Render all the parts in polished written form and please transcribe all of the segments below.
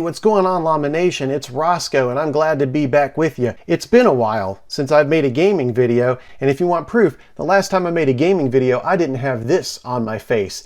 what's going on, Llama Nation? It's Roscoe, and I'm glad to be back with you. It's been a while since I've made a gaming video, and if you want proof, the last time I made a gaming video, I didn't have this on my face.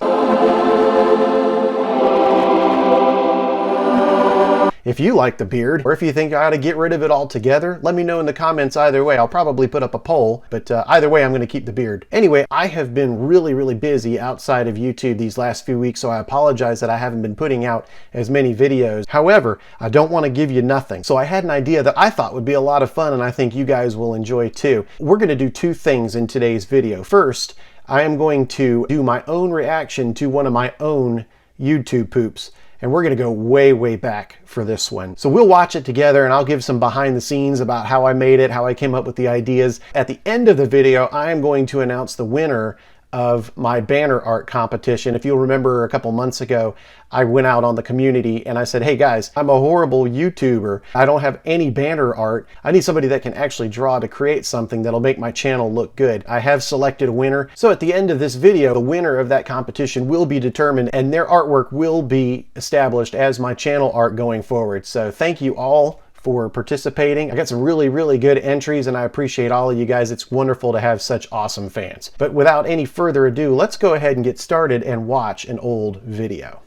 If you like the beard, or if you think I ought to get rid of it altogether, let me know in the comments either way. I'll probably put up a poll, but either way, I'm going to keep the beard. Anyway, I have been really busy outside of YouTube these last few weeks, so I apologize that I haven't been putting out as many videos. However, I don't want to give you nothing. So I had an idea that I thought would be a lot of fun, and I think you guys will enjoy too. We're going to do two things in today's video. First, I am going to do my own reaction to one of my own YouTube poops. And we're going to go way back for this one. So we'll watch it together, and I'll give some behind the scenes about how I made it, how I came up with the ideas. At the end of the video, I am going to announce the winner of my banner art competition. If you'll remember, a couple months ago, I went out on the community and I said, hey guys, I'm a horrible YouTuber. I don't have any banner art. I need somebody that can actually draw to create something that'll make my channel look good. I have selected a winner. So at the end of this video, the winner of that competition will be determined, and their artwork will be established as my channel art going forward. So thank you all for participating. I got some really good entries, and I appreciate all of you guys. It's wonderful to have such awesome fans. But without any further ado, let's go ahead and get started and watch an old video.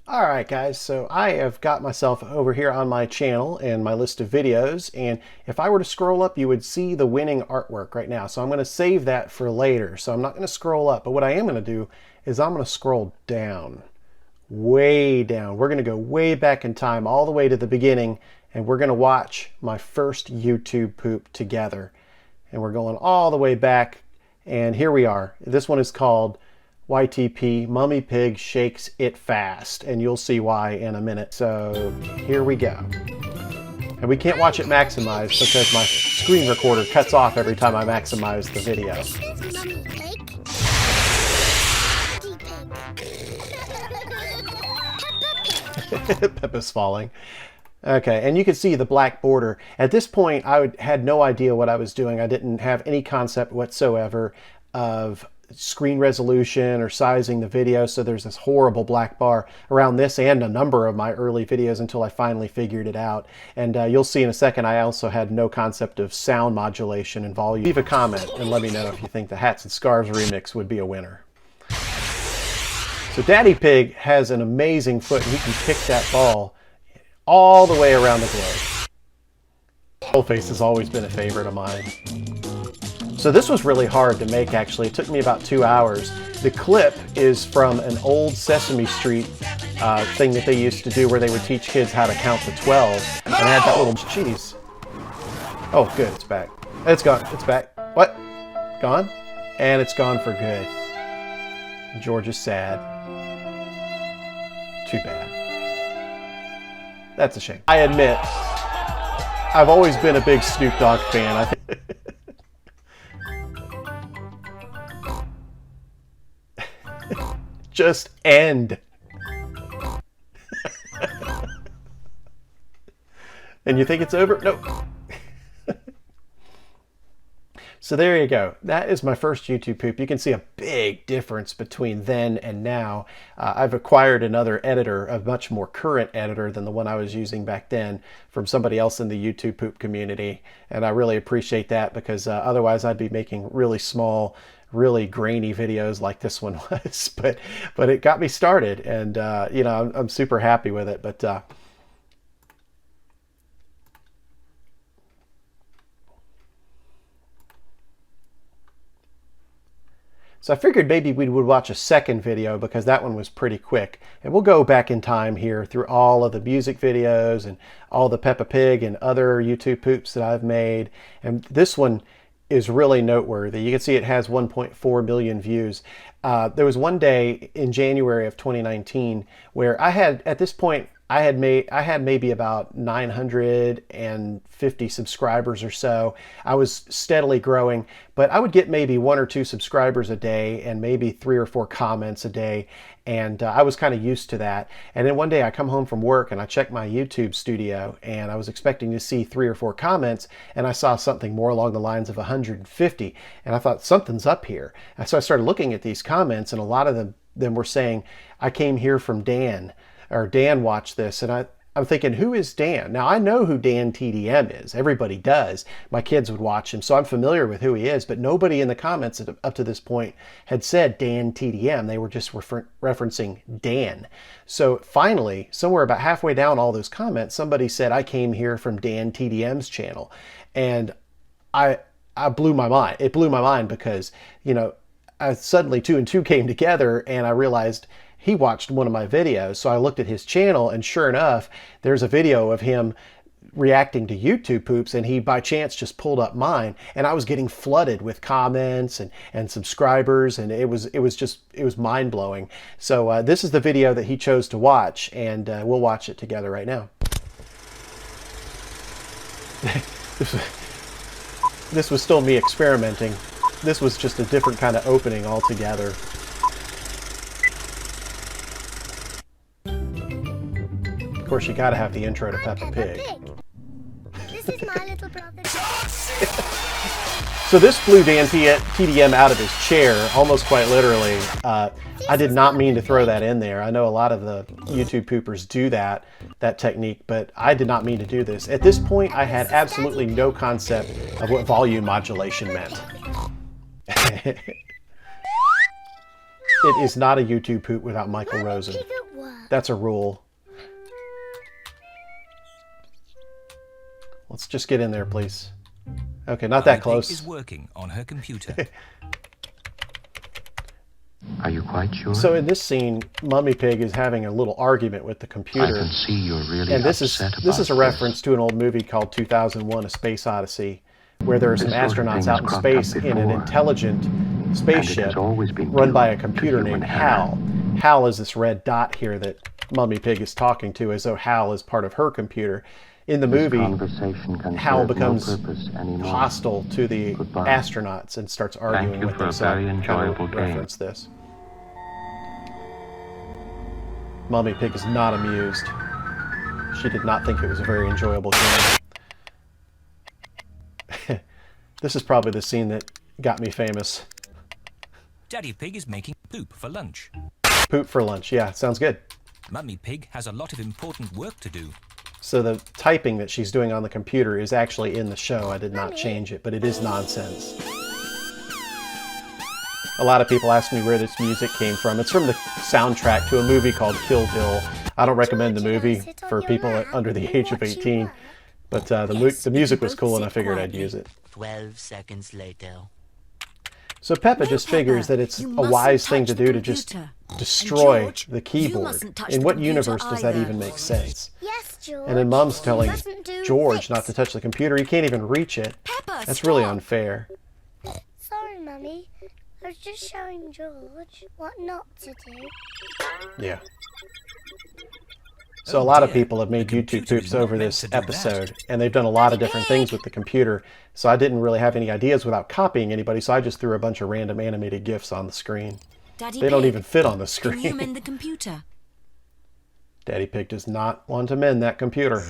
All right, guys, so I have got myself over here on my channel and my list of videos, and if I were to scroll up, you would see the winning artwork right now. So I'm going to save that for later. So I'm not going to scroll up, but what I am going to do is I'm going to scroll down, way down. We're going to go way back in time, all the way to the beginning, and we're going to watch my first YouTube poop together. And we're going all the way back, and here we are. This one is called YTP, Mummy Pig Shakes It Fast, and you'll see why in a minute. So here we go. And we can't watch it maximized because my screen recorder cuts off every time I maximize the video. Peppa's falling. Okay, and you can see the black border. At this point, I had no idea what I was doing. I didn't have any concept whatsoever of screen resolution or sizing the video, so there's this horrible black bar around this and a number of my early videos until I finally figured it out. And you'll see in a second, I also had no concept of sound modulation and volume. Leave a comment and let me know if you think the Hats and Scarves remix would be a winner. So Daddy Pig has an amazing foot, and he can kick that ball all the way around the globe. Trollface has always been a favorite of mine. So this was really hard to make, actually. It took me about 2 hours. The clip is from an old Sesame Street thing that they used to do where they would teach kids how to count to 12. And I had that little cheese. Oh, good, it's back. It's gone, it's back. What? Gone? And it's gone for good. George is sad. Too bad. That's a shame. I admit, I've always been a big Snoop Dogg fan. I think. Just end. And you think it's over? Nope. So there you go. That is my first YouTube poop. You can see a big difference between then and now. I've acquired another editor, a much more current editor than the one I was using back then, from somebody else in the YouTube poop community. And I really appreciate that, because otherwise I'd be making really small, really grainy videos like this one was. But it got me started, and you know, I'm super happy with it. But so I figured maybe we would watch a second video, because that one was pretty quick. And we'll go back in time here through all of the music videos and all the Peppa Pig and other YouTube poops that I've made. And this one is really noteworthy. You can see it has 1.4 million views. There was one day in January of 2019 where I had, at this point, I had maybe about 950 subscribers or so. I was steadily growing, but I would get maybe 1 or 2 subscribers a day and maybe 3 or 4 comments a day. And I was kind of used to that. And then one day I come home from work and I check my YouTube studio, and I was expecting to see 3 or 4 comments, and I saw something more along the lines of 150. And I thought, something's up here. And so I started looking at these comments, and a lot of them were saying, I came here from Dan, or Dan watched this. And I'm thinking, who is Dan? Now, I know who DanTDM is. Everybody does. My kids would watch him, so I'm familiar with who he is, but nobody in the comments up to this point had said DanTDM. They were just referencing Dan. So finally, somewhere about halfway down all those comments, somebody said, I came here from DanTDM's channel. And I blew my mind. It blew my mind because, you know, suddenly 2 and 2 came together, and I realized he watched one of my videos. So I looked at his channel, and sure enough, there's a video of him reacting to YouTube poops, and he by chance just pulled up mine, and I was getting flooded with comments and subscribers, and it was mind-blowing. So this is the video that he chose to watch, and we'll watch it together right now. This was still me experimenting. This was just a different kind of opening altogether. Of course, you gotta have the intro to Peppa Pig. This is my little brother. So this blew DanTDM out of his chair, almost quite literally. I did not mean to throw that in there. I know a lot of the YouTube poopers do that technique, but I did not mean to do this. At this point, I had absolutely no concept of what volume modulation meant. It is not a YouTube poop without Michael Rosen. That's a rule. Let's just get in there, please. Okay, not that close. Is working on her computer. Are you quite sure? So in this scene, Mummy Pig is having a little argument with the computer. I can see you're really and this upset is a reference to an old movie called 2001: A Space Odyssey, where there are some astronauts out in space in an intelligent spaceship run by a computer named Hal. Hal is this red dot here that Mummy Pig is talking to, as though Hal is part of her computer. In the movie, Hal becomes hostile to the astronauts and starts arguing with them. So I kind of reference this. Mummy Pig is not amused. She did not think it was a very enjoyable game. This is probably the scene that got me famous. Daddy Pig is making poop for lunch. Poop for lunch, yeah, sounds good. Mummy Pig has a lot of important work to do. So the typing that she's doing on the computer is actually in the show. I did not change it, but it is nonsense. A lot of people ask me where this music came from. It's from the soundtrack to a movie called Kill Bill. I don't recommend the movie for people under the age of 18, but the music was cool and I figured I'd use it. 12 seconds later. So Peppa just figures that it's a wise thing to do to just destroy the keyboard. In what universe does that even make sense? Yes, George. And then Mom's telling George not to touch the computer. He can't even reach it. That's really unfair. Sorry, Mummy. I was just showing George what not to do. Yeah. So a lot of people have made YouTube poops over this episode, and they've done a lot of different things with the computer. So I didn't really have any ideas without copying anybody, so I just threw a bunch of random animated GIFs on the screen. They don't even fit on the screen. Can you mend the computer? Daddy Pig does not want to mend that computer.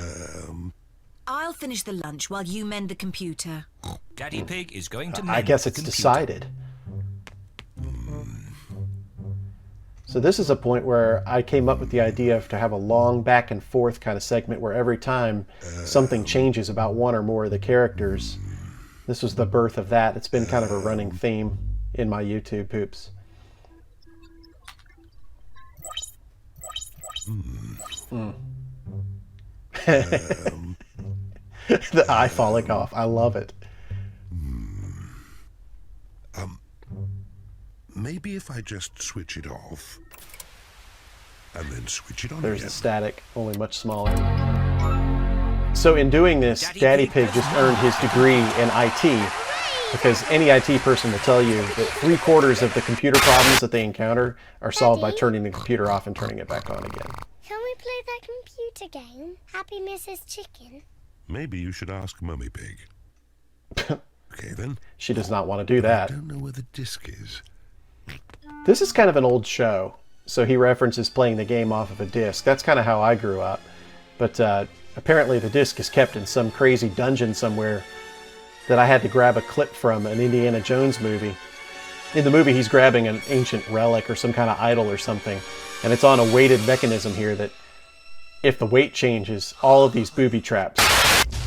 I'll finish the lunch while you mend the computer. Daddy Pig is going to mend I guess the it's computer. decided. So this is a point where I came up with the idea to have a long back and forth kind of segment where every time something changes about one or more of the characters, this was the birth of that. It's been kind of a running theme in my YouTube poops. The eye falling off. I love it. Maybe if I just switch it off and then switch it on There's again. the static, only much smaller. So in doing this, Daddy Pig just earned his degree in IT, because any IT person will tell you that 3/4 of the computer problems that they encounter are solved by turning the computer off and turning it back on again. Can we play that computer game? Happy Mrs. Chicken? Maybe you should ask Mummy Pig. Okay then. She does not want to do I that. don't know where the disc is. This is kind of an old show, so he references playing the game off of a disc. That's kind of how I grew up. But apparently the disc is kept in some crazy dungeon somewhere that I had to grab a clip from an Indiana Jones movie. In the movie, he's grabbing an ancient relic or some kind of idol or something, and it's on a weighted mechanism here that if the weight changes, all of these booby traps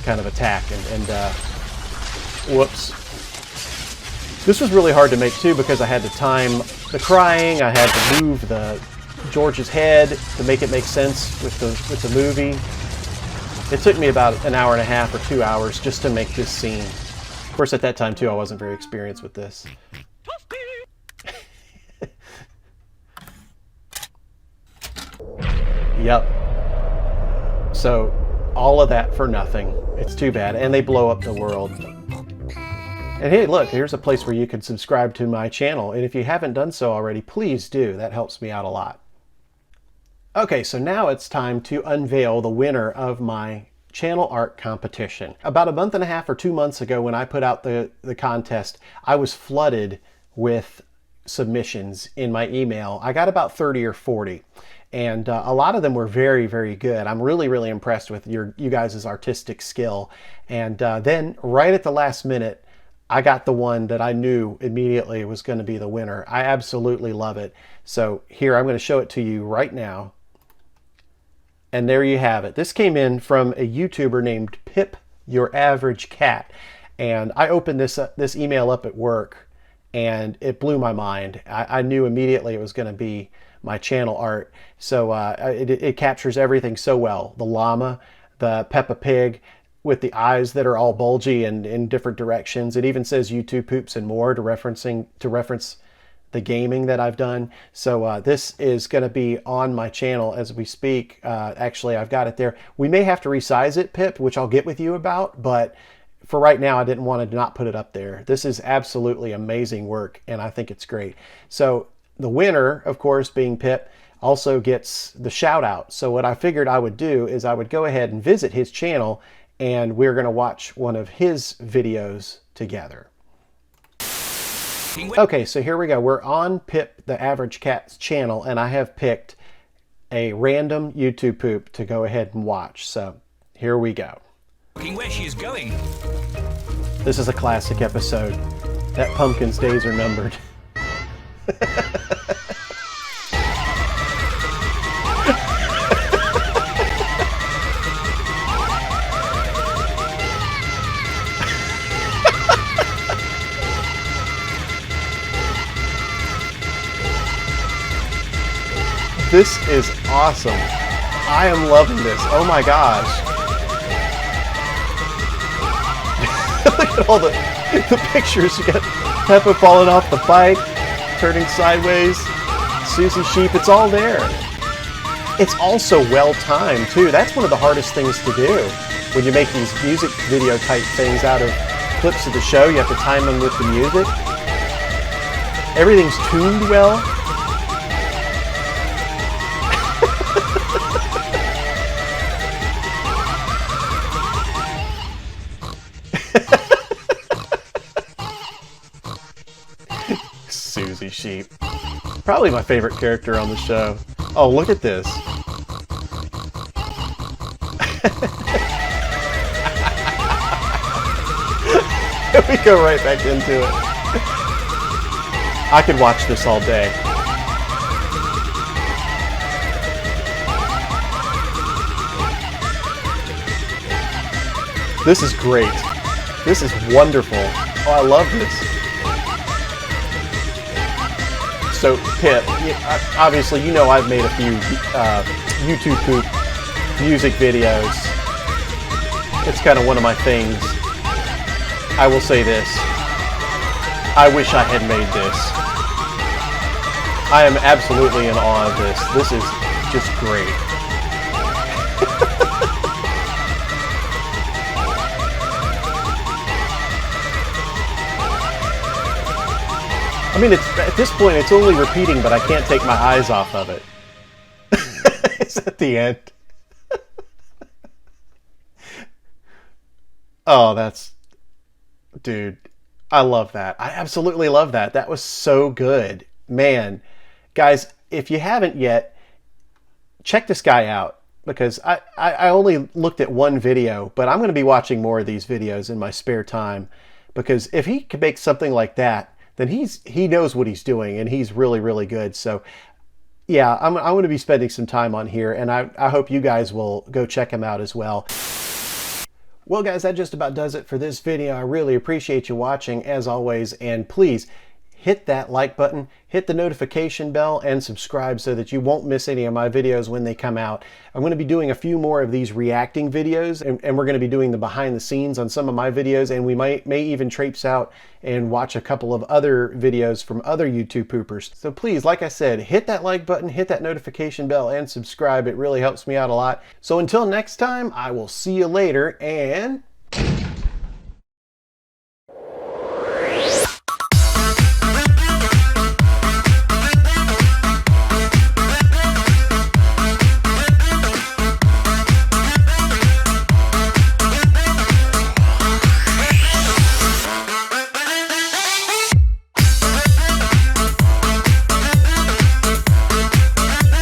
kind of attack. And whoops. This was really hard to make too because I had to time the crying. I had to move George's head to make it make sense with the movie. It took me about an hour and a half or 2 hours just to make this scene. Of course, at that time too, I wasn't very experienced with this. Yep. So all of that for nothing. It's too bad. And they blow up the world. And hey, look, here's a place where you can subscribe to my channel. And if you haven't done so already, please do. That helps me out a lot. Okay, so now it's time to unveil the winner of my channel art competition. About a month and a half or 2 months ago when I put out the contest, I was flooded with submissions in my email. I got about 30 or 40. And a lot of them were very, very good. I'm really, really impressed with you guys' artistic skill. And then right at the last minute, I got the one that I knew immediately was going to be the winner. I absolutely love it. So here, I'm going to show it to you right now. And there you have it. This came in from a YouTuber named PipYourAverageCat. And I opened this email up at work, and it blew my mind. I knew immediately it was going to be my channel art. So it captures everything so well. The llama, the Peppa Pig with the eyes that are all bulgy and in different directions. It even says YouTube poops and more to reference the gaming that I've done. So this is going to be on my channel as we speak. Actually, I've got it there. We may have to resize it, Pip, which I'll get with you about, but for right now, I didn't want to not put it up there. This is absolutely amazing work, and I think it's great. So the winner, of course, being Pip, also gets the shout out. So what I figured I would do is I would go ahead and visit his channel, and we're going to watch one of his videos together. Okay, so here we go. We're on Pip the Average Cat's channel, and I have picked a random YouTube poop to go ahead and watch. So here we go. Where she is going. This is a classic episode. That pumpkin's days are numbered. This is awesome. I am loving this. Oh my gosh. Look at all the pictures. You got Peppa falling off the bike, turning sideways, Susie Sheep. It's all there. It's also well timed too. That's one of the hardest things to do when you make these music video type things out of clips of the show. You have to time them with the music. Everything's tuned well. Susie Sheep. Probably my favorite character on the show. Oh, look at this. We go right back into it. I could watch this all day. This is great. This is wonderful. Oh, I love this. So, Pip, obviously, you know I've made a few YouTube poop music videos. It's kind of one of my things. I will say this. I wish I had made this. I am absolutely in awe of this. This is just great. I mean, at this point, it's only repeating, but I can't take my eyes off of it. It's at the end. Oh, dude, I love that. I absolutely love that. That was so good. Man, guys, if you haven't yet, check this guy out, because I only looked at one video, but I'm going to be watching more of these videos in my spare time, because if he can make something like that, then he knows what he's doing, and he's really, really good. So yeah, I'm going to be spending some time on here, and I hope you guys will go check him out as well. Well guys, that just about does it for this video. I really appreciate you watching as always, and please hit that like button, hit the notification bell, and subscribe so that you won't miss any of my videos when they come out. I'm going to be doing a few more of these reacting videos, and we're going to be doing the behind the scenes on some of my videos, and we may even traipse out and watch a couple of other videos from other YouTube poopers. So please, like I said, hit that like button, hit that notification bell, and subscribe. It really helps me out a lot. So until next time, I will see you later, and